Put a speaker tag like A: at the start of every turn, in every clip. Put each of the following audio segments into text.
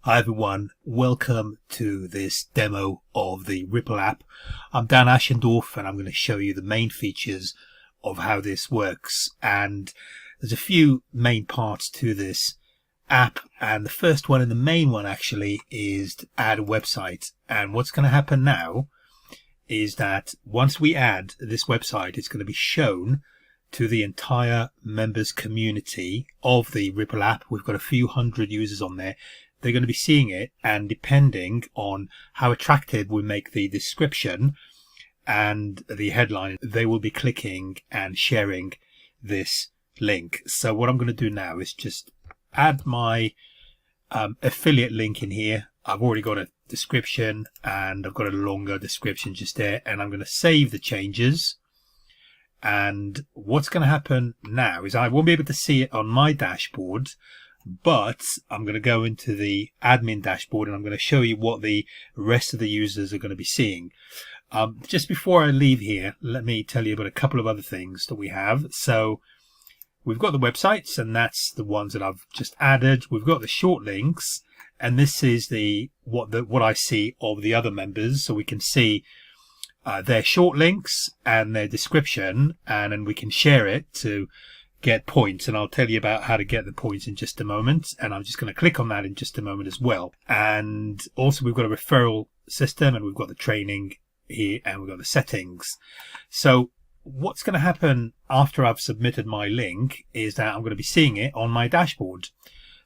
A: Hi everyone, welcome to this demo of the Rippleapp. I'm Dan Ashendorf and I'm going to show you the main features of how this works. And there's a few main parts to this app, and the first one and the main one actually is to add a website. And what's going to happen now is that once we add this website, it's going to be shown to the entire members community of the Rippleapp. We've got a few hundred users on there. They're going to be seeing it, and depending on how attractive we make the description and the headline, they will be clicking and sharing this link. So what I'm going to do now is just add my affiliate link in here. I've already got a description and I've got a longer description just there, and I'm going to save the changes. And what's going to happen now is I won't be able to see it on my dashboard, but I'm going to go into the admin dashboard and I'm going to show you what the rest of the users are going to be seeing. Just before I leave here, let me tell you about a couple of other things that we have. So we've got the websites, and that's the ones that I've just added. We've got the short links, and this is what I see of the other members. So we can see their short links and their description, and then we can share it to get points, and I'll tell you about how to get the points in just a moment, and I'm just going to click on that in just a moment as well. And also we've got a referral system, and we've got the training here, and we've got the settings. So what's going to happen after I've submitted my link is that I'm going to be seeing it on my dashboard.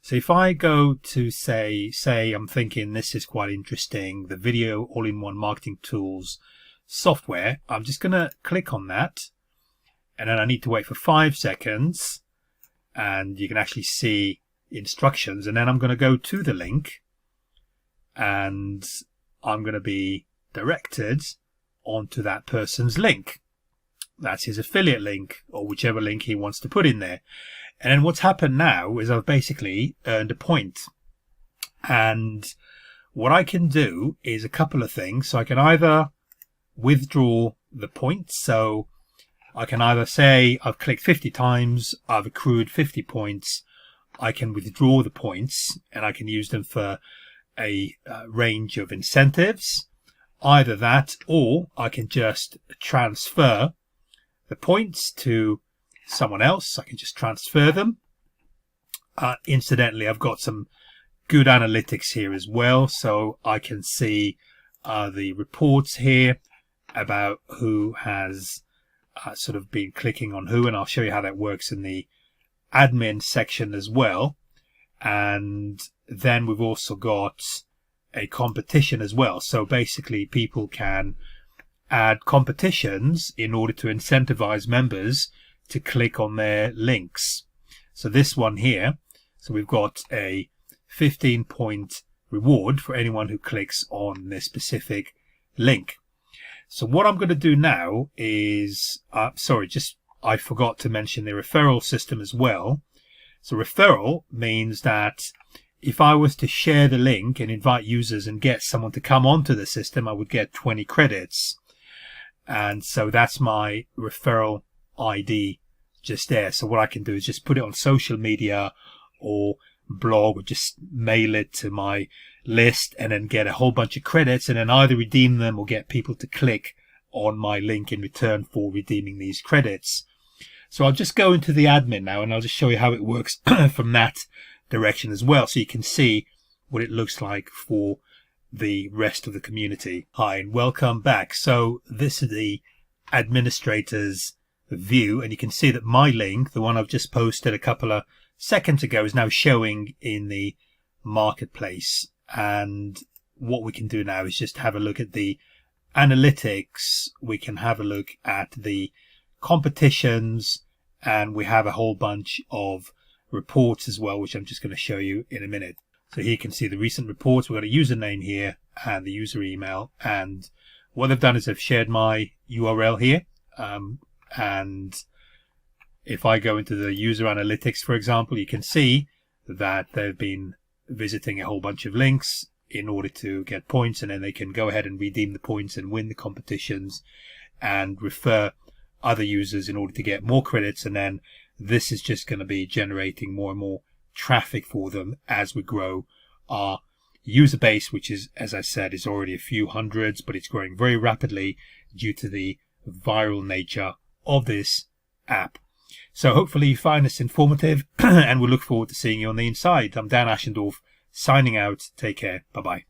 A: So if I go to say I'm thinking this is quite interesting, the video all-in-one marketing tools software, I'm just going to click on that. And then I need to wait for 5 seconds, and you can actually see instructions. And then I'm going to go to the link, and I'm going to be directed onto that person's link. That's his affiliate link, or whichever link he wants to put in there. And then what's happened now is I've basically earned a point. And what I can do is a couple of things. So I can either withdraw the points. So I can either say I've clicked 50 times, I've accrued 50 points. I can withdraw the points and I can use them for a range of incentives. Either that, or I can just transfer the points to someone else. I can just transfer them. Incidentally, I've got some good analytics here as well. So I can see the reports here about who has sort of been clicking on who, and I'll show you how that works in the admin section as well. And then we've also got a competition as well. So basically people can add competitions in order to incentivize members to click on their links. So this one here, so we've got a 15-point reward for anyone who clicks on this specific link. So what I'm going to do now is, I forgot to mention the referral system as well. So referral means that if I was to share the link and invite users and get someone to come onto the system, I would get 20 credits. And so that's my referral ID just there. So what I can do is just put it on social media or blog, or just mail it to my list and then get a whole bunch of credits, and then either redeem them or get people to click on my link in return for redeeming these credits. So I'll just go into the admin now, and I'll just show you how it works from that direction as well, so you can see what it looks like for the rest of the community. Hi and welcome back. So this is the administrator's view, and you can see that my link, the one I've just posted a couple of seconds ago, is now showing in the marketplace. And what we can do now is just have a look at the analytics. We can have a look at the competitions, and we have a whole bunch of reports as well, which I'm just going to show you in a minute. So here you can see the recent reports. We've got a username here and the user email, and what they've done is they've shared my URL here. And if I go into the user analytics, for example, you can see that they've been visiting a whole bunch of links in order to get points, and then they can go ahead and redeem the points and win the competitions and refer other users in order to get more credits. And then this is just going to be generating more and more traffic for them as we grow our user base, which is, as I said, is already a few hundreds, but it's growing very rapidly due to the viral nature of this app. So hopefully you find this informative and we look forward to seeing you on the inside. I'm Dan Ashendorf signing out. Take care. Bye-bye.